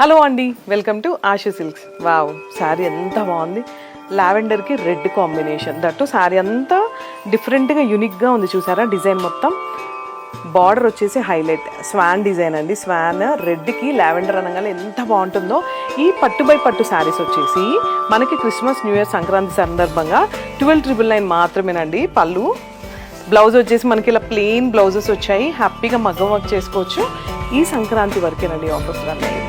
Hello అండి, welcome to Ashu silks. Wow, sari ఎంత బాగుంది. లావెండర్కి రెడ్ కాంబినేషన్, దట్టు శారీ అంతా డిఫరెంట్గా యూనిక్గా ఉంది. చూసారా డిజైన్ మొత్తం. బార్డర్ వచ్చేసి హైలైట్ స్వాన్ డిజైన్ అండి. స్వాన్ రెడ్కి లావెండర్ అనగానే ఎంత బాగుంటుందో. ఈ పట్టు బై పట్టు శారీస్ వచ్చేసి మనకి క్రిస్మస్, న్యూ ఇయర్, సంక్రాంతి సందర్భంగా 12,999 మాత్రమేనండి. పళ్ళు, బ్లౌజ్ వచ్చేసి మనకి ఇలా ప్లెయిన్ బ్లౌజెస్ వచ్చాయి. హ్యాపీగా మగ్గం వర్క్ చేసుకోవచ్చు. ఈ సంక్రాంతి వరకేనండి ఆఫర్స్ అన్నీ.